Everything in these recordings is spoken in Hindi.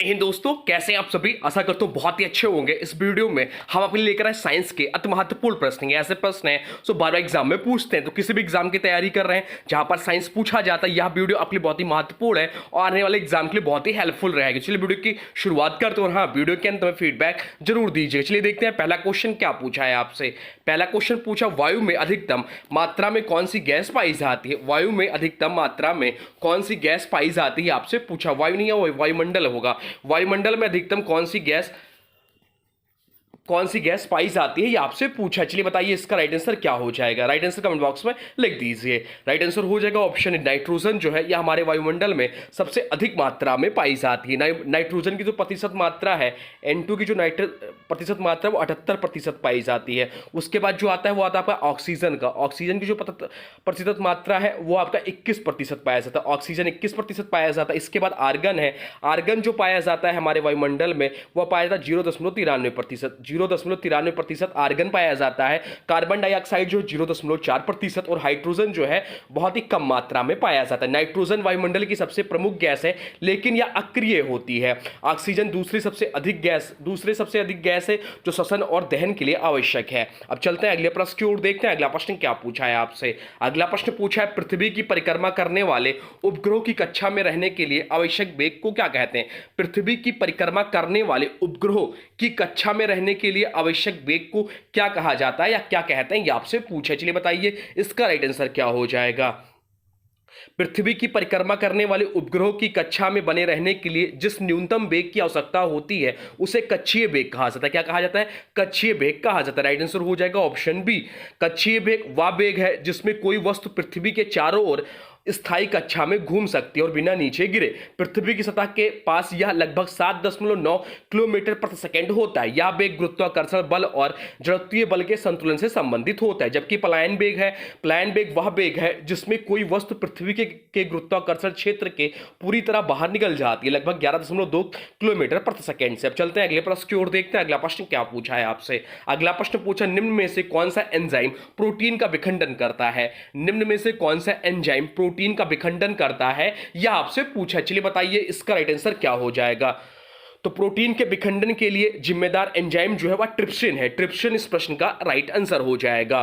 दोस्तों, कैसे हैं आप सभी। आशा करता हूं बहुत ही अच्छे होंगे। इस वीडियो में हम अपने लेकर आए साइंस के अति महत्वपूर्ण प्रश्न। ये ऐसे प्रश्न हैं जो बार बार एग्जाम में पूछते हैं। तो किसी भी एग्जाम की तैयारी कर रहे हैं जहां पर साइंस पूछा जाता है, यह वीडियो आपके लिए बहुत ही महत्वपूर्ण है और आने वाले एग्जाम के लिए बहुत ही हेल्पफुल रहेगी। चलिए वीडियो की शुरुआत करते हैं और हाँ, वीडियो के अंत में फीडबैक जरूर दीजिए। चलिए देखते हैं पहला क्वेश्चन क्या पूछा है आपसे। पहला क्वेश्चन पूछा, वायु में अधिकतम मात्रा में कौन सी गैस पाई जाती है। वायु में अधिकतम मात्रा में कौन सी गैस पाई जाती है आपसे पूछा। वायु नहीं है, वायुमंडल होगा। वायुमंडल में अधिकतम कौन सी गैस पाई जाती है, ये आपसे पूछा। चलिए बताइए इसका राइट आंसर क्या हो जाएगा। राइट आंसर कमेंट बॉक्स में लिख दीजिए। राइट आंसर हो जाएगा ऑप्शन नाइट्रोजन जो है, यह हमारे वायुमंडल में सबसे अधिक मात्रा में पाई जाती है। नाइट्रोजन की जो प्रतिशत मात्रा है, N2 की जो प्रतिशत मात्रा है वो 78% पाई जाती है। उसके बाद जो आता है वो आता है आपका ऑक्सीजन का। ऑक्सीजन की जो प्रतिशत मात्रा है वो आपका 21% पाया जाता है। ऑक्सीजन 21% पाया जाता है। इसके बाद आर्गन है। आर्गन जो पाया जाता है हमारे वायुमंडल में वह पाया जाता है 0.93%। 0.93% आर्गन पाया जाता है। कार्बन डाइऑक्साइड जो 0.4% और हाइड्रोजन जो है बहुत ही कम मात्रा में पाया जाता है। नाइट्रोजन वायुमंडल की सबसे प्रमुख गैस है, लेकिन यह अक्रिय होती है। ऑक्सीजन दूसरी सबसे अधिक गैस है जो श्वसन और दहन के लिए आवश्यक है। अब चलते हैं अगले प्रश्न की ओर, देखते हैं अगला प्रश्न क्या पूछा है आपसे। अगला प्रश्न पूछा है, पृथ्वी की परिक्रमा करने वाले उपग्रह की कक्षा में रहने के लिए आवश्यक वेग को क्या कहते हैं। पृथ्वी की परिक्रमा करने वाले उपग्रह की कक्षा में रहने के लिए आवश्यक वेग को क्या कहा जाता है या क्या कहते हैं, ये आपसे पूछा। चलिए बताइए इसका राइट आंसर क्या हो जाएगा। पृथ्वी की परिक्रमा करने वाले उपग्रहों की कक्षा में बने रहने के लिए जिस न्यूनतम वेग की आवश्यकता होती है उसे कक्षीय वेग कहा जाता है। क्या कहा जाता है? कक्षीय वेग कहा जाता है। राइट आंसर हो जाएगा ऑप्शन बी। कक्षीय वेग वह वेग है जिसमें कोई वस्तु पृथ्वी के चारों ओर स्थायी कक्षा में घूम सकती है और बिना नीचे गिरे। पृथ्वी की सतह के पास यह लगभग 7.9 किलोमीटर प्रति सेकंड होता है। यह वेग गुरुत्वाकर्षण बल और जड़त्वीय बल के संतुलन से संबंधित होता है। जबकि पलायन वेग वह वेग है जिसमें कोई वस्तु पृथ्वी के गुरुत्वाकर्षण क्षेत्र के पूरी तरह बाहर निकल जाती है, लगभग 11.2 किलोमीटर प्रति सेकंड से। अब चलते हैं अगले प्रश्न की ओर, देखते हैं अगला प्रश्न क्या पूछा है आपसे। अगला प्रश्न पूछा, निम्न में से कौन सा एंजाइम प्रोटीन का विखंडन करता है। निम्न में से कौन सा एंजाइम प्रोटीन का विखंडन करता है, यह आपसे पूछा। चलिए बताइए इसका राइट आंसर क्या हो जाएगा। तो प्रोटीन के विखंडन के लिए जिम्मेदार एंजाइम जो है वह ट्रिप्सिन है। ट्रिप्सिन इस प्रश्न का राइट आंसर हो जाएगा।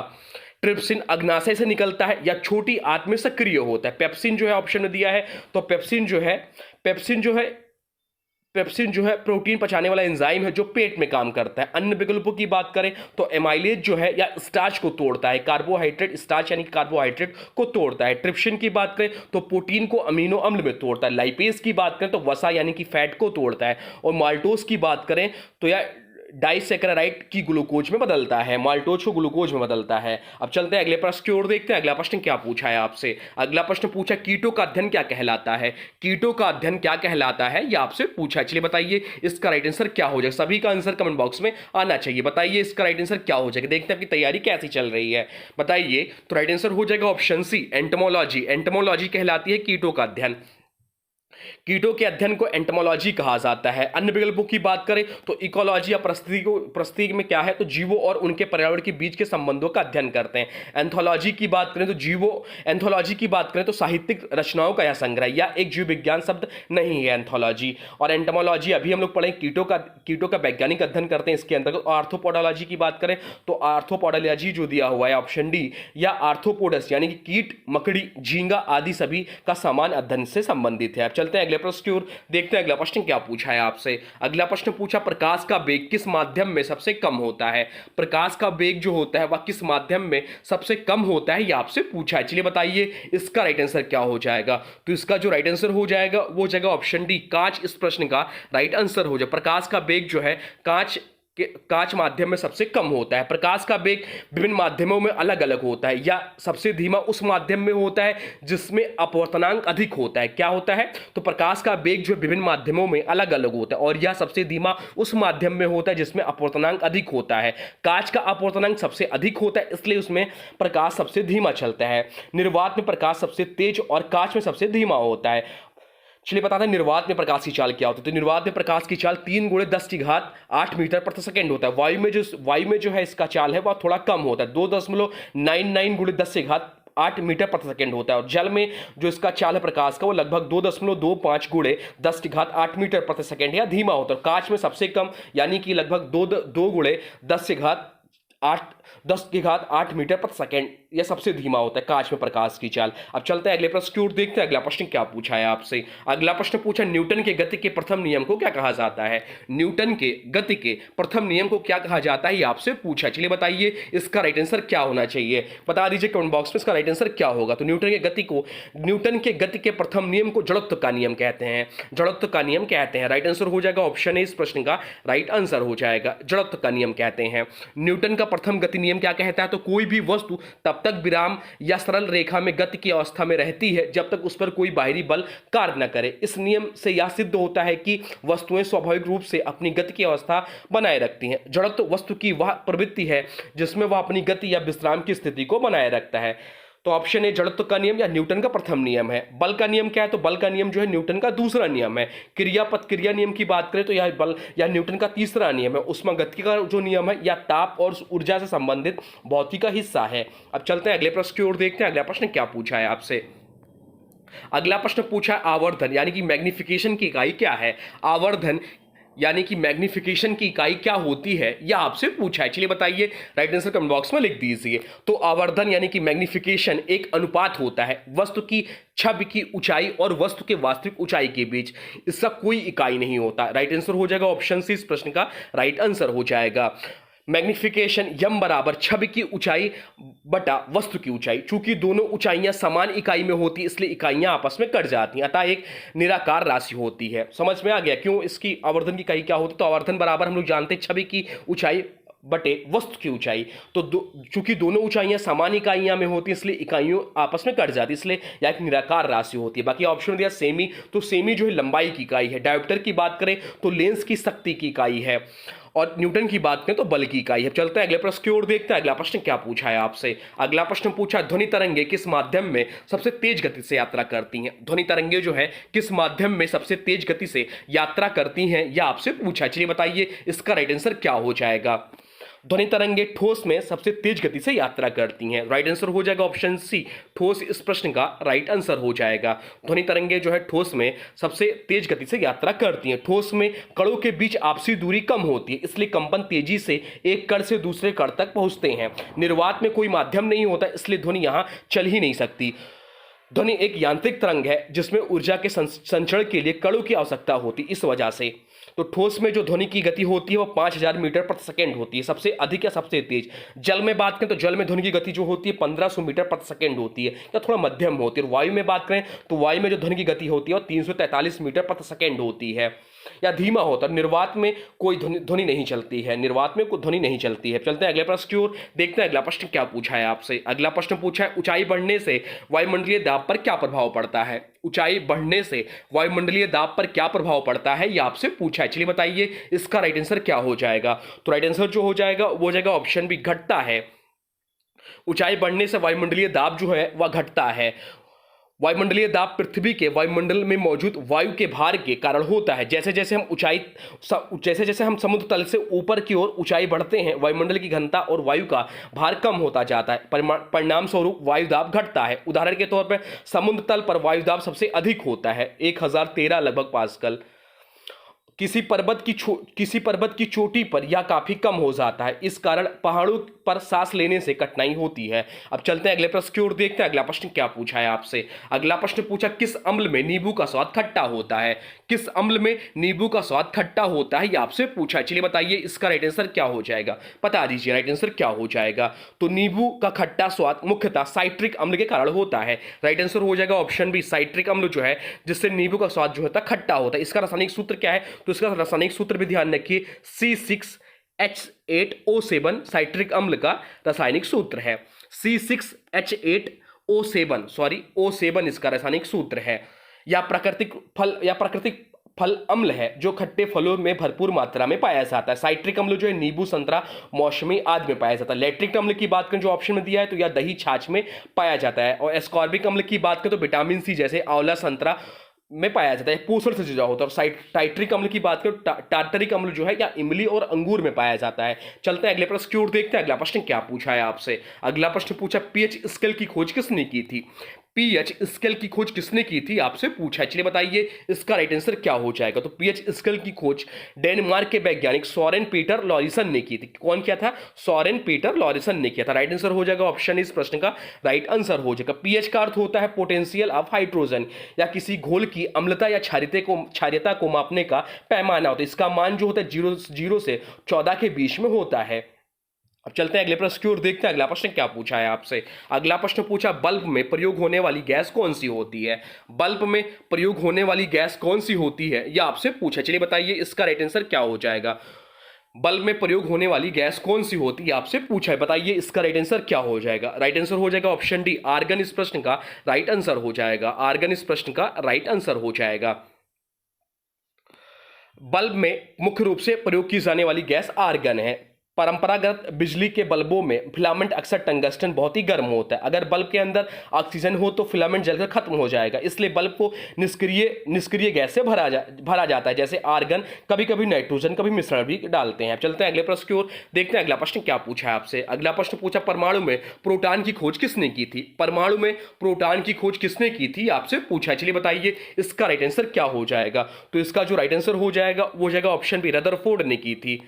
ट्रिप्सिन अग्नाशय से निकलता है या छोटी आंत में सक्रिय होता है। पेप्सिन जो है ऑप्शन में दिया है, तो पेप्सिन जो है प्रोटीन पचाने वाला एंजाइम है जो पेट में काम करता है। अन्य विकल्पों की बात करें तो एमाइलेज जो है या स्टार्च को तोड़ता है। कार्बोहाइड्रेट स्टार्च यानी कार्बोहाइड्रेट को तोड़ता है। ट्रिप्सिन की बात करें तो प्रोटीन को अमीनो अम्ल में तोड़ता है। लाइपेज की बात करें तो वसा यानी कि फैट को तोड़ता है। और माल्टोज की बात करें तो यह डाइसैकेराइड की ग्लूकोज में बदलता है। माल्टोज को ग्लूकोज में बदलता है। अब चलते हैं अगले प्रश्न की ओर, देखते हैं अगला प्रश्न क्या पूछा है आपसे। अगला प्रश्न पूछा, कीटों का अध्ययन क्या कहलाता है। कीटों का अध्ययन क्या कहलाता है, यह आपसे पूछा। चलिए बताइए इसका राइट आंसर क्या हो जाएगा। सभी का आंसर कमेंट बॉक्स में आना चाहिए। बताइए इसका राइट आंसर क्या हो जाएगा। देखते हैं आपकी तैयारी कैसी चल रही है, बताइए। तो राइट आंसर हो जाएगा ऑप्शन सी, एंटोमोलॉजी। एंटोमोलॉजी कहलाती है कीटों का अध्ययन। कीटों के अध्ययन को एंटोमोलॉजी कहा जाता है। अन्य विकल्पों की बात करें तो इकोलॉजी या परिस्थिति में क्या है, तो जीवों और उनके पर्यावरण के बीच के संबंधों का अध्ययन करते हैं। एंथोलॉजी की बात करें तो साहित्यिक रचनाओं का यह संग्रह या एक जीव विज्ञान शब्द नहीं है एंथोलॉजी। और एंटोमोलॉजी अभी हम लोग पढ़े कीटों का वैज्ञानिक अध्ययन करते हैं इसके अंतर्गत। आर्थ्रोपोडोलॉजी की बात करें तो आर्थ्रोपोडोलॉजी जो दिया हुआ है ऑप्शन डी, या आर्थ्रोपोडस यानी कि कीट, मकड़ी, झींगा आदि सभी का समान अध्ययन से संबंधित है। अब चलते हैं अगले प्रश्न की ओर, देखते हैं अगला प्रश्न क्या पूछा है आपसे। अगला प्रश्न पूछा, प्रकाश का वेग किस माध्यम में सबसे कम होता है। प्रकाश का वेग जो होता है वह किस माध्यम में सबसे कम होता है, यह आपसे पूछा है। चलिए बताइए इसका राइट आंसर क्या हो जाएगा। तो इसका जो राइट आंसर हो जाएगा वो हो जाएगा ऑप्शन डी, कांच। इस प्रश्न का राइट आंसर हो जाएगा। प्रकाश का वेग जो है कांच माध्यम में सबसे कम होता है। प्रकाश का वेग विभिन्न माध्यमों में अलग अलग होता है, या सबसे धीमा उस माध्यम में होता है जिसमें अपवर्तनांक अधिक होता है। क्या होता है, तो प्रकाश का वेग जो विभिन्न माध्यमों में अलग अलग होता है और यह सबसे धीमा उस माध्यम में होता है जिसमें अपवर्तनांक अधिक होता है। कांच का अपवर्तनांक सबसे अधिक होता है, इसलिए उसमें प्रकाश सबसे धीमा चलता है। निर्वात में प्रकाश सबसे तेज और कांच में सबसे धीमा होता है। चलिए बताते हैं निर्वात में प्रकाश की चाल क्या होती है। तो निर्वात में प्रकाश की चाल 3 × 10⁸ मीटर प्रति सेकंड होता है। वायु में जो है इसका चाल है वह थोड़ा कम होता है, 2.99 × 10⁸ 8 मीटर प्रति सेकंड होता है और जल में जो इसका चाल है प्रकाश का वो लगभग 2.25 गुणे 10 की घात 8 मीटर प्रति सेकंड या धीमा होता है। कांच में सबसे कम यानी कि लगभग 2 गुणे 10 की घात 8 मीटर प्रति सेकंड यह सबसे धीमा होता है कांच में प्रकाश की चाल। अब चलते हैं अगले प्रश्न की ओर, देखते हैं अगला प्रश्न क्या पूछा है आपसे। अगला प्रश्न पूछा न्यूटन के गति के प्रथम नियम को क्या कहा जाता है। न्यूटन के गति के प्रथम नियम को क्या कहा जाता है ये आपसे पूछा। चलिए बताइए इसका राइट आंसर क्या होना चाहिए, बता दीजिए कमेंट बॉक्स में इसका राइट आंसर क्या होगा। तो न्यूटन के गति के प्रथम नियम को जड़त्व का नियम कहते हैं, जड़त्व का नियम कहते हैं। राइट आंसर हो जाएगा ऑप्शन ए इस प्रश्न का राइट आंसर हो जाएगा, जड़त्व का नियम कहते हैं। न्यूटन का प्रथम गति नियम क्या कहता है, तो कोई भी वस्तु तब तक विराम या सरल रेखा में गति की अवस्था में रहती है जब तक उस पर कोई बाहरी बल कार्य न करे। इस नियम से यह सिद्ध होता है कि वस्तुएं स्वाभाविक रूप से अपनी गति की अवस्था बनाए रखती हैं। जड़त्व वस्तु की वह प्रवृत्ति है जिसमें वह अपनी गति या विश्राम की स्थिति को बनाए रखता है। तो ऑप्शन ए जड़त्व का नियम या न्यूटन का प्रथम नियम है। बल का नियम क्या है, तो बल का नियम जो है न्यूटन का दूसरा नियम है। क्रियापद क्रिया नियम की बात करें तो यह बल या न्यूटन का तीसरा नियम है। उष्मागतिकी का जो नियम है या ताप और ऊर्जा से संबंधित भौतिकी का हिस्सा है। अब चलते हैं अगले प्रश्न की ओर, देखते हैं अगला प्रश्न क्या पूछा है आपसे। अगला प्रश्न पूछा है आवर्धन यानी कि मैग्निफिकेशन की इकाई क्या है। आवर्धन यानी कि मैग्निफिकेशन की इकाई क्या होती है यह आपसे पूछा है। चलिए बताइए, राइट आंसर कमेंट बॉक्स में लिख दीजिए। तो आवर्धन यानी कि मैग्निफिकेशन एक अनुपात होता है वस्तु की छवि की ऊंचाई और वस्तु के वास्तविक ऊंचाई के बीच, इसका कोई इकाई नहीं होता। राइट आंसर हो जाएगा ऑप्शन सी इस प्रश्न का राइट आंसर हो जाएगा। मैग्निफिकेशन यम बराबर छवि की ऊंचाई बटा वस्तु की ऊंचाई। चूंकि दोनों ऊंचाइयां समान इकाई में होती इसलिए इकाइयां आपस में कट जाती हैं, अतः एक निराकार राशि होती है। समझ में आ गया क्यों इसकी आवर्धन की इकाई क्या होती है। तो आवर्धन बराबर हम लोग जानते हैं छवि की ऊंचाई बटे वस्तु की ऊंचाई। तो चूंकि दोनों ऊंचाइयां समान इकाइयां में होती इसलिए इकाइयों आपस में कट जाती, इसलिए यह एक निराकार राशि होती है। बाकी ऑप्शन दिया सेमी, तो सेमी जो है लंबाई की इकाई है। डायोप्टर की बात करें तो लेंस की शक्ति की इकाई है और न्यूटन की बात करें तो बल की इकाई है। चलते हैं अगले प्रश्न की ओर, देखते हैं अगला प्रश्न क्या पूछा है आपसे। अगला प्रश्न पूछा ध्वनि तरंगे किस माध्यम में सबसे तेज गति से यात्रा करती हैं। ध्वनि तरंगे जो है किस माध्यम में सबसे तेज गति से यात्रा करती हैं यह आपसे पूछा। चलिए बताइए इसका राइट आंसर क्या हो जाएगा। ध्वनि तरंगे ठोस में सबसे तेज गति से यात्रा करती हैं। राइट आंसर हो जाएगा ऑप्शन सी, ठोस इस प्रश्न का राइट आंसर हो जाएगा। ध्वनि तरंगे जो है ठोस में सबसे तेज गति से यात्रा करती हैं। ठोस में कणों के बीच आपसी दूरी कम होती है इसलिए कंपन तेजी से एक कण से दूसरे कण तक पहुंचते हैं। निर्वात में कोई माध्यम नहीं होता इसलिए ध्वनि यहां चल ही नहीं सकती। ध्वनि एक यांत्रिक तरंग है जिसमें ऊर्जा के संचरण के लिए कणों की आवश्यकता होती, इस वजह से। तो ठोस में जो ध्वनि की गति होती है वो 5000 मीटर प्रति सेकंड होती है, सबसे अधिक या सबसे तेज। जल में बात करें तो जल में ध्वनि की गति जो होती है 1500 मीटर प्रति सेकंड होती है या थोड़ा मध्यम होती है। वायु में बात करें तो वायु में जो ध्वनि की गति होती है वो 343 मीटर प्रति सेकंड होती है या धीमा होता है। निर्वात में कोई ध्वनि नहीं चलती है, निर्वात में कोई ध्वनि नहीं चलती है। चलते हैं अगले प्रश्न की ओर, देखते हैं अगला प्रश्न क्या पूछा है आपसे। अगला प्रश्न पूछा है ऊंचाई बढ़ने से वायुमंडलीय दाब पर क्या प्रभाव पड़ता है। ऊंचाई बढ़ने से वायुमंडलीय दाब पर क्या प्रभाव पड़ता है यह आपसे पूछा है। चलिए बताइए इसका राइट आंसर क्या हो जाएगा। तो राइट आंसर जो हो जाएगा वो हो जाएगा ऑप्शन बी, घटता है। ऊंचाई बढ़ने से वायुमंडलीय दाब जो है वह घटता है। वायुमंडलीय दाब पृथ्वी के वायुमंडल में मौजूद वायु के भार के कारण होता है। जैसे जैसे हम समुद्र तल से ऊपर की ओर ऊंचाई बढ़ते हैं वायुमंडल की घनता और वायु का भार कम होता जाता है, परिणाम स्वरूप वायु दाब घटता है। उदाहरण के तौर पर समुद्र तल पर वायु दाब सबसे अधिक होता है 1013 लगभग पास्कल। किसी पर्वत की चोटी पर यह काफी कम हो जाता है, इस कारण पहाड़ों पर सांस लेने से कठिनाई होती है। अब चलते हैं अगले प्रश्न की ओर, देखते हैं अगला प्रश्न क्या पूछा है आपसे। अगला प्रश्न पूछा किस अम्ल में नींबू का स्वाद खट्टा होता है। किस अम्ल में नींबू का स्वाद खट्टा होता है यह आपसे पूछा है। चलिए बताइए इसका राइट आंसर क्या हो जाएगा, बता दीजिए राइट आंसर क्या हो जाएगा। तो नींबू का खट्टा स्वाद मुख्यतः साइट्रिक अम्ल के कारण होता है। राइट आंसर हो जाएगा ऑप्शन बी, साइट्रिक अम्ल जो है जिससे नींबू का स्वाद जो होता है खट्टा होता है। इसका रासायनिक सूत्र क्या है, तो इसका रासायनिक सूत्र भी ध्यान रखिए, C6H8O7 साइट्रिक अम्ल का रासायनिक सूत्र है। O7 इसका रासायनिक सूत्र है। या प्राकृतिक फल अम्ल है जो खट्टे फलों में भरपूर मात्रा में पाया जाता है। साइट्रिक अम्ल जो है नींबू, संतरा, मौसमी आदि में पाया जाता है। लैक्टिक अम्ल की बात करें जो ऑप्शन में दिया है तो यह दही, छाछ में पाया जाता है। और एस्कॉर्बिक अम्ल की बात करें तो विटामिन सी जैसे आंवला, संतरा में पाया जाता है, पोषण से जुड़ा होता है। और टाइट्रिक अम्ल की बात करें, टार्टरिक अम्ल जो है या इमली और अंगूर में पाया जाता है। चलते हैं अगले प्रश्न की ओर, देखते हैं अगला प्रश्न क्या पूछा है आपसे। अगला प्रश्न पूछा पीएच स्केल की खोज किसने की थी। पीएच स्केल की खोज किसने की थी आपसे पूछा है। चलिए बताइए इसका राइट आंसर क्या हो जाएगा। तो पीएच स्केल की खोज डेनमार्क के वैज्ञानिक सोरेन पीटर लॉरिसन ने की थी। कौन किया था? सोरेन पीटर लॉरिसन ने किया था। राइट आंसर हो जाएगा ऑप्शन, इस प्रश्न का राइट आंसर हो जाएगा। पीएच का अर्थ होता है पोटेंशियल ऑफ हाइड्रोजन, या किसी घोल की अम्लता या क्षारीयता को मापने का पैमाना होता है। इसका मान जो होता है 0 से 14 के बीच में होता है। अब चलते हैं अगले प्रश्न की ओर, देखते हैं अगला प्रश्न क्या पूछा है आपसे। अगला प्रश्न पूछा बल्ब में प्रयोग होने वाली गैस कौन सी होती है। बल्ब में प्रयोग होने वाली गैस कौन सी होती है यह आपसे पूछा। चलिए बताइए इसका राइट आंसर क्या हो जाएगा। बल्ब में प्रयोग होने वाली गैस कौन सी होती है आपसे पूछा है। बताइए इसका राइट आंसर क्या हो जाएगा। राइट आंसर हो जाएगा ऑप्शन डी, आर्गन इस प्रश्न का राइट आंसर हो जाएगा। आर्गन इस प्रश्न का राइट आंसर हो जाएगा। बल्ब में मुख्य रूप से प्रयोग की जाने वाली गैस आर्गन है। परंपरागत बिजली के बल्बों में फिलामेंट अक्सर टंगस्टन बहुत ही गर्म होता है। अगर बल्ब के अंदर ऑक्सीजन हो तो फिलामेंट जलकर खत्म हो जाएगा, इसलिए बल्ब को निष्क्रिय गैस से भरा जाता है। जैसे आर्गन, कभी कभी नाइट्रोजन, कभी मिश्रण भी डालते हैं। चलते हैं अगले प्रश्न की ओर, देखते हैं अगला प्रश्न क्या पूछा है आपसे। अगला प्रश्न पूछा परमाणु में प्रोटॉन की खोज किसने की थी। परमाणु में प्रोटॉन की खोज किसने की थी आपसे पूछा है। चलिए बताइए इसका राइट आंसर क्या हो जाएगा। तो इसका जो राइट आंसर हो जाएगा वो जाएगा ऑप्शन बी, रदरफोर्ड ने की थी।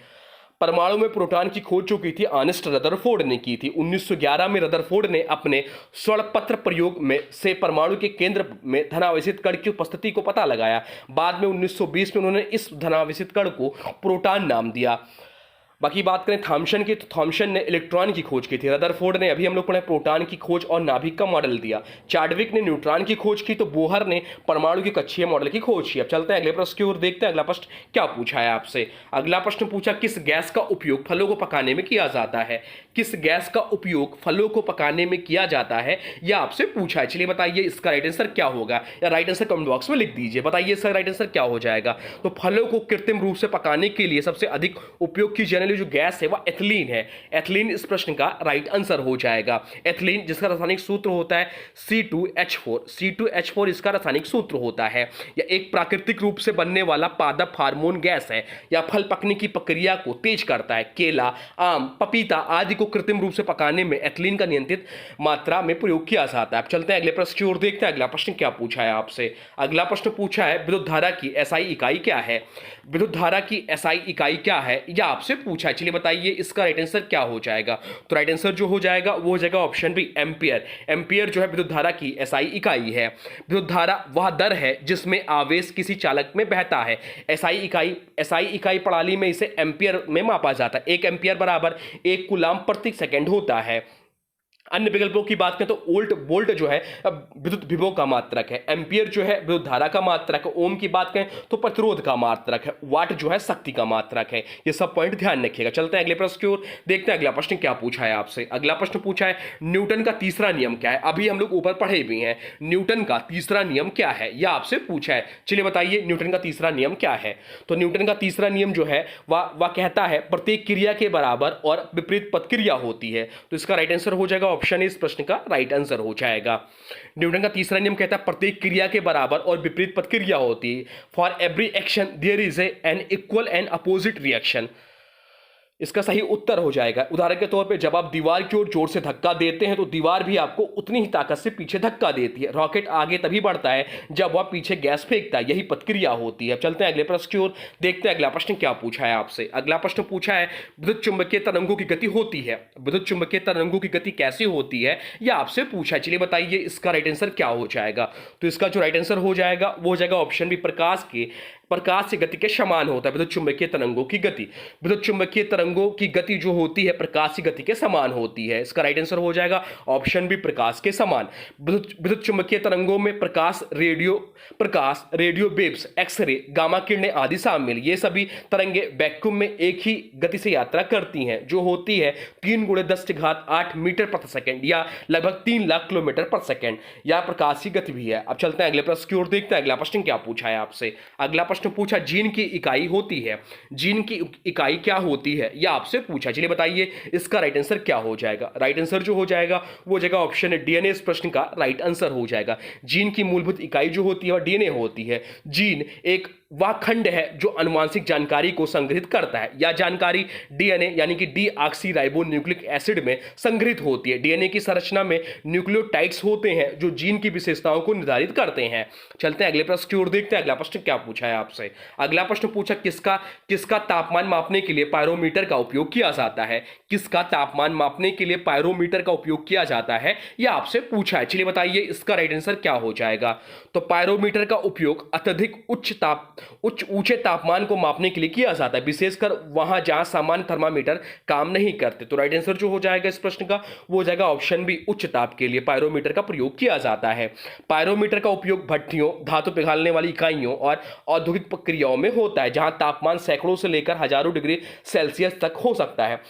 परमाणु में प्रोटॉन की खोज जो की थी अर्नेस्ट रदरफोर्ड ने की थी। 1911 में रदरफोर्ड ने अपने स्वर्ण प्रयोग में से परमाणु के केंद्र में धनावेशित कण की उपस्थिति को पता लगाया। बाद में 1920 में उन्होंने इस धनावेशित कण को प्रोटॉन नाम दिया। बाकी बात करें थॉमसन की, तो थॉमसन ने इलेक्ट्रॉन की खोज की थी। रदरफोर्ड ने अभी हम लोग पढ़े प्रोटॉन की खोज और नाभिक का मॉडल दिया। चार्डविक ने न्यूट्रॉन की खोज की, तो बोहर ने परमाणु के कक्षीय मॉडल की खोज की। अब चलते हैं अगले प्रश्न की ओर, देखते हैं अगला प्रश्न क्या पूछा है आपसे। अगला प्रश्न पूछा किस गैस का उपयोग फलों को पकाने में किया जाता है। किस गैस का उपयोग फलों को पकाने में किया जाता है यह आपसे पूछा है। चलिए बताइए इसका राइट आंसर क्या होगा, या राइट आंसर कमेंट बॉक्स में लिख दीजिए। बताइए इसका राइट आंसर क्या हो जाएगा। तो फलों को कृत्रिम रूप से पकाने के लिए सबसे अधिक उपयोग की जाने वाली जो गैस है वह एथिलीन है। एथिलीन इस प्रश्न का राइट आंसर हो जाएगा। एथिलीन जिसका रासायनिक सूत्र होता है C2H4। C2H4 इसका रासायनिक सूत्र होता है। यह एक प्राकृतिक रूप से बनने वाला पादप हार्मोन गैस है। यह फल पकने की प्रक्रिया को तेज करता है। केला, आम, पपीता आदि को कृत्रिम रूप से पकाने में एथिलीन का नियंत्रित मात्रा में प्रयोग किया जाता है। अब चलते हैं अगले प्रश्न की ओर, देखते हैं अगला प्रश्न क्या पूछा है आपसे। अगला प्रश्न पूछा है विद्युत धारा की SI इकाई क्या है। विद्युत धारा की SI इकाई क्या है यह आपसे पूछा है। चलिए बताइए इसका राइट आंसर क्या हो जाएगा। तो राइट आंसर जो हो जाएगा वो हो जाएगा ऑप्शन बी, एम्पियर। एम्पियर जो है विद्युत धारा की SI इकाई है। विद्युत धारा वह दर है जिसमें आवेश किसी चालक में बहता है। SI इकाई प्रणाली में इसे एम्पियर में मापा जाता है। 1 एम्पियर बराबर 1 कूलाम प्रति सेकंड होता है। अन्य विकल्पों की बात करें तो वोल्ट जो है विद्युत विभव का मात्रक है। एम्पियर जो है विद्युत धारा का मात्रक है। ओम की बात करें तो प्रतिरोध का मात्रक है। वाट जो है शक्ति का मात्रक है। ये सब पॉइंट ध्यान रखिएगा। चलते हैं अगले प्रश्न की ओर, देखते हैं अगला प्रश्न क्या पूछा है आपसे। अगला प्रश्न पूछा है न्यूटन का तीसरा नियम क्या है। अभी हम लोग ऊपर पढ़े भी हैं। न्यूटन का तीसरा नियम क्या है यह आपसे पूछा है। चलिए बताइए न्यूटन का तीसरा नियम क्या है। तो न्यूटन का तीसरा नियम जो है वह कहता है प्रत्येक क्रिया के बराबर और विपरीत प्रतिक्रिया होती है। तो इसका राइट आंसर हो जाएगा ऑप्शन, इस प्रश्न का राइट आंसर हो जाएगा। न्यूटन का तीसरा नियम कहता है प्रत्येक क्रिया के बराबर और विपरीत प्रतिक्रिया होती है। For every action there is an equal and opposite reaction. इसका सही उत्तर हो जाएगा। उदाहरण के तौर पे जब आप दीवार की ओर जोर से धक्का देते हैं तो दीवार भी आपको उतनी ही ताकत से पीछे धक्का देती है। रॉकेट आगे तभी बढ़ता है जब वह पीछे गैस फेंकता है, यही प्रतिक्रिया होती है। चलते हैं अगले प्रश्न की ओर, देखते हैं अगला प्रश्न क्या पूछा है आपसे। अगला प्रश्न पूछा है विद्युत चुंबकीय तरंगों की गति होती है। विद्युत चुंबकीय तरंगों की गति कैसे होती है यह आपसे पूछा है। चलिए बताइए इसका राइट आंसर क्या हो जाएगा। तो इसका जो राइट आंसर हो जाएगा वो हो जाएगा ऑप्शन बी, प्रकाश की गति के समान होता है विद्युत चुंबकीय तरंगों की गति। विद्युत चुंबकीय तरंगों की गति जो होती है प्रकाश की गति के समान होती है। इसका राइट आंसर हो जाएगा ऑप्शन बी, प्रकाश के समान। विद्युत चुंबकीय तरंगों में प्रकाश, रेडियो वेव्स, एक्सरे, गामा किरणें आदि शामिल। ये सभी तरंगे वैक्यूम में एक ही गति से यात्रा करती हैं जो होती है 3 × 10⁸ मीटर प्रति सेकंड या लगभग 3 लाख किलोमीटर प्रति सेकंड। यह प्रकाश की गति भी है। अब चलते हैं अगले प्रश्न की ओर, देखते हैं अगला प्रश्न क्या पूछा है आपसे। अगला प्रश्न प्रश्न पूछा जीन की इकाई होती है, जीन की इकाई क्या होती है, यह आपसे पूछा। चलिए बताइए इसका राइट आंसर क्या हो जाएगा। राइट आंसर जो हो जाएगा वो हो जाएगा ऑप्शन है डीएनए। इस प्रश्न का राइट आंसर हो जाएगा। जीन की मूलभूत इकाई जो होती है वह डीएनए होती है। जीन एक वह खंड है जो आनुवांशिक जानकारी को संग्रहित करता है। यह जानकारी डीएनए यानी कि डीऑक्सीराइबोन्यूक्लिक एसिड में संग्रहित होती है। डीएनए की संरचना में न्यूक्लियोटाइड्स होते हैं जो जीन की विशेषताओं को निर्धारित करते हैं। चलते हैं अगले प्रश्न की ओर, देखते हैं अगला प्रश्न क्या पूछा है आपसे। अगला प्रश्न पूछा किसका तापमान मापने के लिए पायरोमीटर का उपयोग किया जाता है। किसका तापमान मापने के लिए पायरोमीटर का उपयोग किया जाता है यह आपसे पूछा है। चलिए बताइए इसका राइट आंसर क्या हो जाएगा। तो पायरोमीटर का उपयोग अत्यधिक ऊंचे तापमान को मापने के लिए किया जाता है, विशेषकर वहां जहां सामान्य थर्मामीटर काम नहीं करते। तो राइट आंसर जो हो जाएगा इस प्रश्न का वो हो जाएगा ऑप्शन बी, उच्च ताप के लिए पायरोमीटर का प्रयोग किया जाता है। पायरोमीटर का उपयोग भट्टियों, धातु पिघालने वाली इकाइयों और औद्योगिक प्रक्रियाओं में होता है जहां तापमान सैकड़ों से लेकर हजारों डिग्री सेल्सियस तक हो सकता है,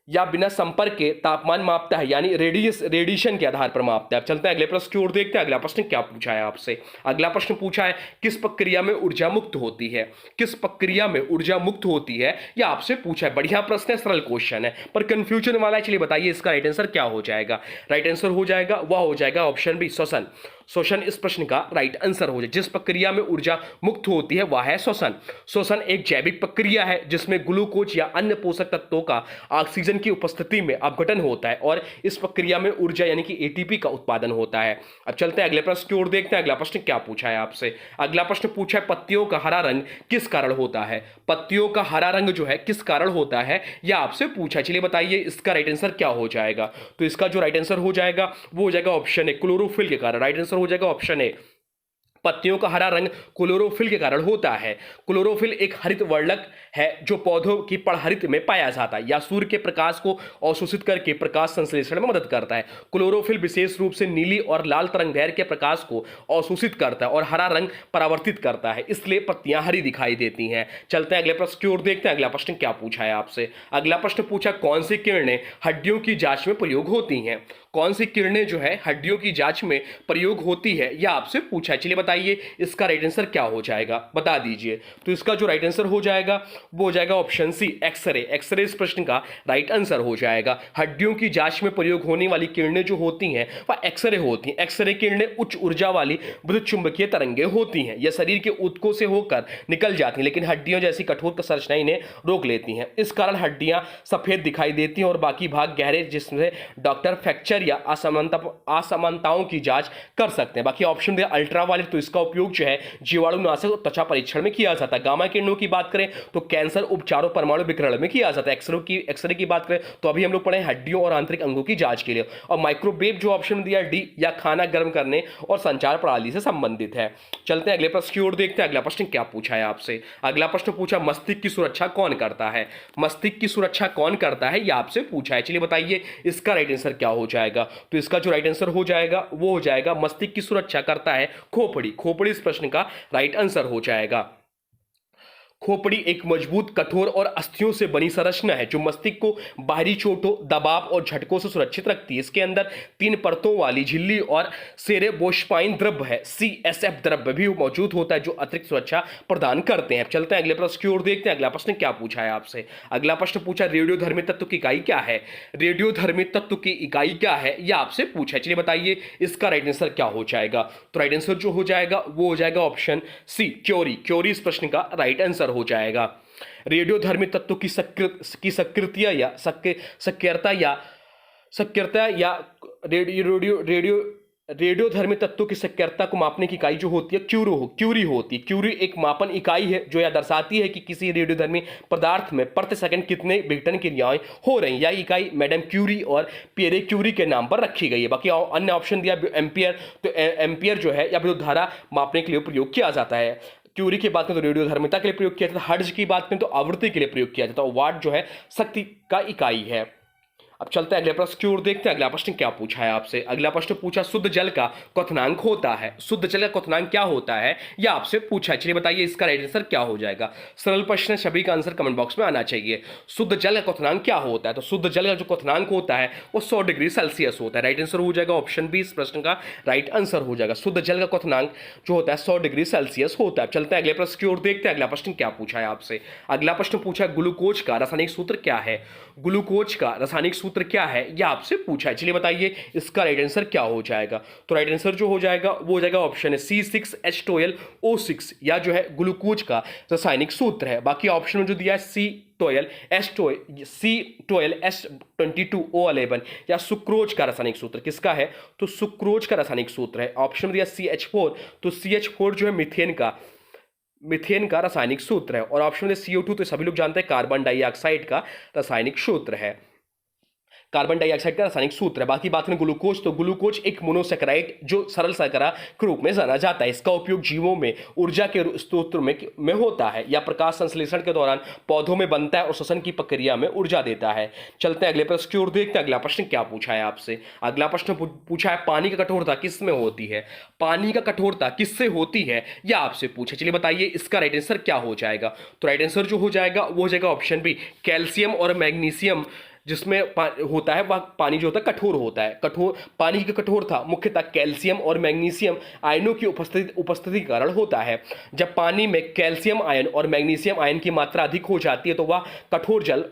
या बिना संपर्क के तापमान मापता है, यानी रेडिएशन के आधार पर मापता है। अब चलते हैं अगले प्रश्न की ओर, देखते हैं अगला प्रश्न क्या पूछा है आपसे। अगला प्रश्न पूछा है किस प्रक्रिया में ऊर्जा मुक्त होती है। किस प्रक्रिया में ऊर्जा मुक्त होती है यह आपसे पूछा है। बढ़िया प्रश्न है, सरल क्वेश्चन है पर कंफ्यूजन वाला है। चलिए बताइए इसका राइट आंसर क्या हो जाएगा। राइट आंसर हो जाएगा वह हो जाएगा ऑप्शन बी, श्वसन। श्वसन इस प्रश्न का राइट आंसर हो जाए। जिस प्रक्रिया में ऊर्जा मुक्त होती है वह है श्वसन। श्वसन एक जैविक प्रक्रिया है जिसमें ग्लूकोज या अन्य पोषक तत्वों का ऑक्सीजन की उपस्थिति में अपघटन होता है और इस प्रक्रिया में ऊर्जा यानी कि एटीपी का उत्पादन होता है। अब चलते हैं अगले प्रश्न की ओर, देखते हैं अगला प्रश्न क्या पूछा है आपसे। अगला प्रश्न पूछा है पत्तियों का हरा रंग किस कारण होता है। पत्तियों का हरा रंग जो है किस कारण होता है यह आपसे पूछा। चलिए बताइए इसका राइट आंसर क्या हो जाएगा। तो इसका जो राइट आंसर हो जाएगा वो हो जाएगा ऑप्शन है क्लोरोफिल के कारण। राइट आंसर हो जाएगा ऑप्शन ए, पत्तियों का हरा रंग क्लोरोफिल के कारण होता है। क्लोरोफिल एक हरित वर्णक है जो पौधों की पड़हरित में पाया जाता है या सूर्य के प्रकाश को अवशोषित करके प्रकाश संश्लेषण में मदद करता है। क्लोरोफिल विशेष रूप से नीली और लाल तरंगदैर्घ्य के प्रकाश को अवशोषित करता है और हरा रंग परावर्तित करता है, इसलिए पत्तियां हरी दिखाई देती हैं। चलते हैं अगले प्रश्न की ओर, देखते हैं अगला प्रश्न क्या पूछा है आपसे। अगला प्रश्न पूछा कौन सी किरणें हड्डियों की जांच में प्रयोग होती हैं। कौन सी किरणें जो है हड्डियों की जांच में प्रयोग होती है यह आपसे पूछा है। चलिए बताइए इसका राइट आंसर क्या हो जाएगा, बता दीजिए। तो इसका जो राइट आंसर हो जाएगा वो हो जाएगा ऑप्शन सी, एक्सरे। एक्सरे इस प्रश्न का राइट आंसर हो जाएगा। हड्डियों की जांच में प्रयोग होने वाली किरणें जो होती हैं वह एक्सरे होती हैं। एक्सरे किरणें उच्च ऊर्जा वाली विद्युत चुंबकीय तरंगें होती हैं। यह शरीर के ऊतकों से होकर निकल जाती हैं लेकिन हड्डियों जैसी कठोर संरचना इन्हें रोक लेती हैं। इस कारण हड्डियां सफेद दिखाई देती हैं और बाकी भाग गहरे, जिसमें डॉक्टर फ्रैक्चर या असमानताओं की जांच कर सकते हैं। बाकी ऑप्शन दिया अल्ट्रावायलेट, तो इसका उपयोग जो है जीवाणुनाशक और त्वचा परीक्षण में किया जाता है। गामा किरणों की बात करें तो कैंसर उपचारों, परमाणु विकिरण में किया जाता है। एक्सरे की बात करें तो अभी हम लोग पढ़े हड्डियों और आंतरिक अंगों की जांच के लिए। और माइक्रोवेव जो ऑप्शन दिया डी, या खाना गर्म करने और संचार प्रणाली से संबंधित है। चलते हैं अगले प्रश्न की ओर, देखते हैं अगला प्रश्न क्या पूछा है आपसे। अगला प्रश्न पूछा मस्तिष्क की सुरक्षा कौन करता है। मस्तिष्क की सुरक्षा कौन करता है यह आपसे पूछा है। चलिए बताइए इसका राइट आंसर क्या हो जाएगा। तो इसका जो राइट आंसर हो जाएगा वो हो जाएगा मस्तिष्क की सुरक्षा करता है खोपड़ी। खोपड़ी इस प्रश्न का राइट आंसर हो जाएगा। खोपड़ी एक मजबूत, कठोर और अस्थियों से बनी संरचना है जो मस्तिष्क को बाहरी चोटों, दबाव और झटकों से सुरक्षित रखती है। इसके अंदर 3 परतों वाली झिल्ली और सेरेब्रोस्पाइन द्रव्य है, CSF द्रव्य भी मौजूद होता है जो अतिरिक्त सुरक्षा प्रदान करते हैं। चलते हैं अगले प्रश्न की ओर, देखते हैं अगला प्रश्न क्या पूछा है आपसे। अगला प्रश्न पूछा रेडियोधर्मी तत्व की इकाई क्या है। रेडियोधर्मी तत्व की इकाई क्या है यह आपसे पूछा है। चलिए बताइए इसका राइट आंसर क्या हो जाएगा। तो राइट आंसर जो हो जाएगा वो हो जाएगा ऑप्शन सी, क्योरी। क्योरी इस प्रश्न का राइट आंसर हो जाएगा। रेडियोधर्मी तत्व की सक्रियता या सक्रियता या रेडियोधर्मी तत्वों की सक्रियता को मापने की इकाई जो होती है क्यूरी होती है। क्यूरी एक मापन इकाई है जो यह दर्शाती है कि किसी रेडियोधर्मी पदार्थ में प्रति सेकंड कितने विघटन क्रियाएं हो रही हैं। यह इकाई मैडम क्यूरी और पियरे क्यूरी के नाम पर रखी गई है। बाकी अन्य ऑप्शन दिया एम्पियर, तो एम्पियर जो है या विद्युत धारा मापने के लिए प्रयोग किया जाता है। क्यूरी की बात करें तो रेडियोधर्मिता के लिए प्रयोग किया जाता है। हर्ट्ज की बात करें तो आवृत्ति के लिए प्रयोग किया जाता है। वाट जो है शक्ति का इकाई है। अब चलते हैं अगले प्रश्न की ओर, देखते हैं अगला प्रश्न क्या पूछा है आपसे। अगला प्रश्न पूछा शुद्ध जल का क्वथनांक होता है, शुद्ध जल का क्वथनांक क्या होता है यह आपसे पूछा है। चलिए बताइए इसका राइट आंसर क्या हो जाएगा। सरल प्रश्न है, सभी का आंसर कमेंट बॉक्स में आना चाहिए। शुद्ध जल का क्वथनांक क्या होता है, तो शुद्ध जल का जो क्वथनांक होता है वो 100 डिग्री सेल्सियस होता है। राइट आंसर हो जाएगा ऑप्शन बी, इस प्रश्न का राइट आंसर हो जाएगा। शुद्ध जल का क्वथनांक जो होता है 100 डिग्री सेल्सियस होता है। चलते हैं अगले प्रश्न की ओर, देखते हैं अगला प्रश्न क्या पूछा है आपसे। अगला प्रश्न पूछा ग्लूकोज का रासायनिक सूत्र क्या है, ग्लूकोज का रासायनिक सूत्र क्या है यह आपसे पूछा है। चलिए बताइए इसका राइट आंसर क्या हो जाएगा। तो राइट आंसर जो हो जाएगा वो हो जाएगा ऑप्शन है C6H12O6, या जो है ग्लूकोज का रासायनिक सूत्र है। बाकी ऑप्शन में जो दिया है C12H22O11 या सुक्रोज का रासायनिक सूत्र किसका है, तो सुक्रोज का रासायनिक सूत्र है। ऑप्शन में दिया CH4, तो CH4 जो है मीथेन का रासायनिक सूत्र है। और ऑप्शन में CO2 तो सभी लोग जानते हैं कार्बन डाइऑक्साइड का रासायनिक सूत्र है, कार्बन डाइऑक्साइड का रासायनिक सूत्र है। बाकी बात करें ग्लूकोज, तो ग्लूकोज एक मोनोसैकेराइड जो सरल शर्करा के रूप में जाना जाता है। इसका उपयोग जीवों में ऊर्जा के स्रोत में होता है, या प्रकाश संश्लेषण के दौरान पौधों में बनता है और श्वसन की प्रक्रिया में ऊर्जा देता है। चलते हैं अगले प्रश्न की ओर, देखते हैं अगला प्रश्न क्या पूछा है आपसे। अगला प्रश्न पूछा है पानी की कठोरता किसमें होती है, पानी का कठोरता किससे होती है यह आपसे पूछे। चलिए बताइए इसका राइट आंसर क्या हो जाएगा। तो राइट आंसर जो हो जाएगा वो हो जाएगा ऑप्शन बी, कैल्शियम और मैग्नीशियम जिसमें होता है वह पानी जो होता है कठोर होता है। कठोर पानी की कठोरता मुख्यतः कैल्शियम और मैग्नीशियम आयनों की उपस्थिति के कारण होता है। जब पानी में कैल्शियम आयन और मैग्नीशियम आयन की मात्रा अधिक हो जाती है तो वह कठोर जल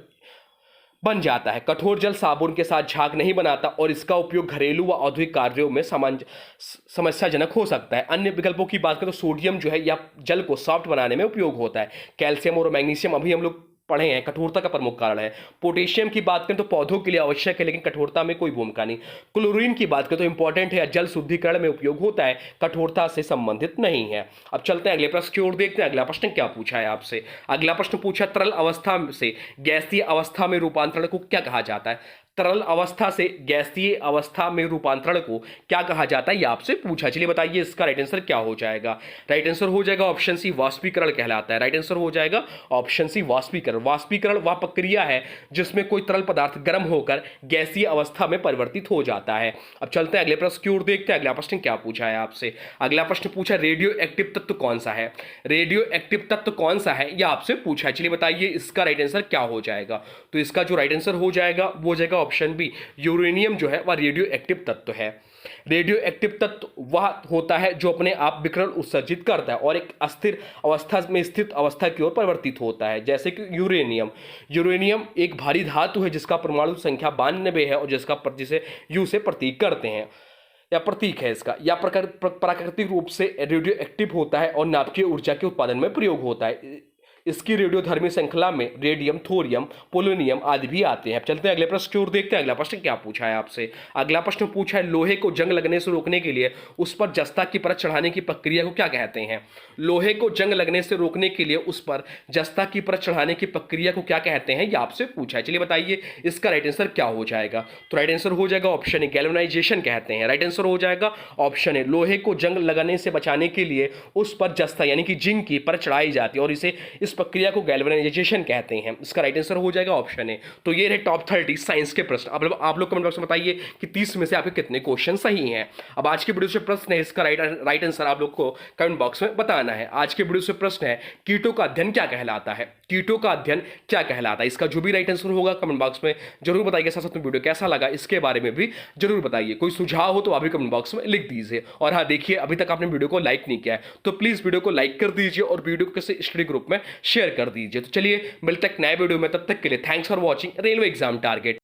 बन जाता है। कठोर जल साबुन के साथ झाग नहीं बनाता और इसका उपयोग घरेलू व औद्योगिक कार्यों में समस्याजनक हो सकता है। अन्य विकल्पों की बात करें तो सोडियम जो है या जल को सॉफ्ट बनाने में उपयोग होता है। कैल्शियम और मैग्नीशियम अभी हम लोग पढ़े हैं कठोरता का प्रमुख कारण है। पोटेशियम की बात करें तो पौधों के लिए आवश्यक है लेकिन कठोरता में कोई भूमिका नहीं। क्लोरीन की बात करें तो इंपॉर्टेंट है, जल शुद्धिकरण में उपयोग होता है, कठोरता से संबंधित नहीं है। अब चलते हैं अगले प्रश्न की ओर, देखते हैं अगला प्रश्न क्या पूछा है आपसे। अगला प्रश्न पूछा तरल अवस्था से गैसीय अवस्था में रूपांतरण को क्या कहा जाता है, तरल अवस्था से गैसीय अवस्था में रूपांतरण को क्या कहा जाता है यह आपसे पूछा। चलिए बताइए इसका राइट आंसर क्या हो जाएगा। राइट आंसर हो जाएगा ऑप्शन सी, वाष्पीकरण कहलाता है। राइट आंसर हो जाएगा ऑप्शन सी, वाष्पीकरण। वाष्पीकरण वह प्रक्रिया है जिसमें कोई तरल पदार्थ गर्म होकर गैसीय अवस्था में परिवर्तित हो जाता है। अब चलते हैं अगले प्रश्न की ओर, देखते हैं अगला प्रश्न क्या पूछा है आपसे। अगला प्रश्न पूछा रेडियो एक्टिव तत्व कौन सा है, रेडियो एक्टिव तत्व कौन सा है यह आपसे पूछा है। चलिए बताइए इसका राइट आंसर क्या हो जाएगा। तो इसका जो राइट आंसर हो जाएगा वो हो जाएगा ऑप्शन बी, यूरेनियम जो है वह रेडियो एक्टिव तत्व है। रेडियो एक्टिव तत्व वह होता है जो अपने आप विकिरण उत्सर्जित करता है और एक अस्थिर अवस्था में स्थित अवस्था की ओर परिवर्तित होता है, जैसे कि यूरेनियम। यूरेनियम एक भारी धातु है जिसका परमाणु संख्या 92 है और जिसे यू से प्रतीक करते हैं या प्रतीक है इसका, या प्राकृतिक रूप से रेडियो एक्टिव होता है और नाभिकीय ऊर्जा के उत्पादन में प्रयोग होता है। इसकी रेडियोधर्मी श्रृंखला में रेडियम, थोरियम, पोलोनियम आदि भी आते हैं। चलते हैं अगले प्रश्न की ओर, देखते हैं अगला प्रश्न क्या पूछा है आपसे। अगला प्रश्न पूछा है लोहे को जंग लगने से रोकने के लिए उस पर जस्ता की परत चढ़ाने की प्रक्रिया को क्या कहते हैं। लोहे को जंग लगने से रोकने के लिए उस पर जस्ता की परत चढ़ाने की प्रक्रिया को क्या कहते हैं यह आपसे पूछा है। चलिए बताइए इसका राइट आंसर क्या हो जाएगा। तो राइट आंसर हो जाएगा ऑप्शन ए, गैल्वेनाइजेशन कहते हैं। राइट आंसर हो जाएगा ऑप्शन ए, लोहे को जंग लगाने से बचाने के लिए उस पर जस्ता यानी कि जिंक की परत चढ़ाई जाती है और इस प्रक्रिया को गैल्वेनाइजेशन कहते हैं। इसका राइट आंसर हो जाएगा ऑप्शन ए। तो ये रहे टॉप 30 साइंस के प्रश्न। अब आप लोग कमेंट बॉक्स में बताइए कि 30 में से आपके कितने क्वेश्चन सही हैं। अब आज के वीडियो से प्रश्न है, इसका राइट आंसर आप लोग को कमेंट बॉक्स में बताना है। आज के वीडियो से प्रश्न है कीटों का अध्ययन क्या कहलाता है, कीटों का अध्ययन क्या कहलाता है। इसका जो भी राइट आंसर होगा कमेंट बॉक्स में जरूर बताइए। साथ साथ में वीडियो कैसा लगा इसके बारे में भी जरूर बताइए। कोई सुझाव हो तो आप भी कमेंट बॉक्स में लिख दीजिए। और हाँ देखिए, अभी तक आपने वीडियो को लाइक नहीं किया है तो प्लीज वीडियो को लाइक कर दीजिए और वीडियो को किसी स्टडी ग्रुप में शेयर कर दीजिए। तो चलिए मिलते हैं नए वीडियो में, तब तक के लिए thanks for watching railway exam target.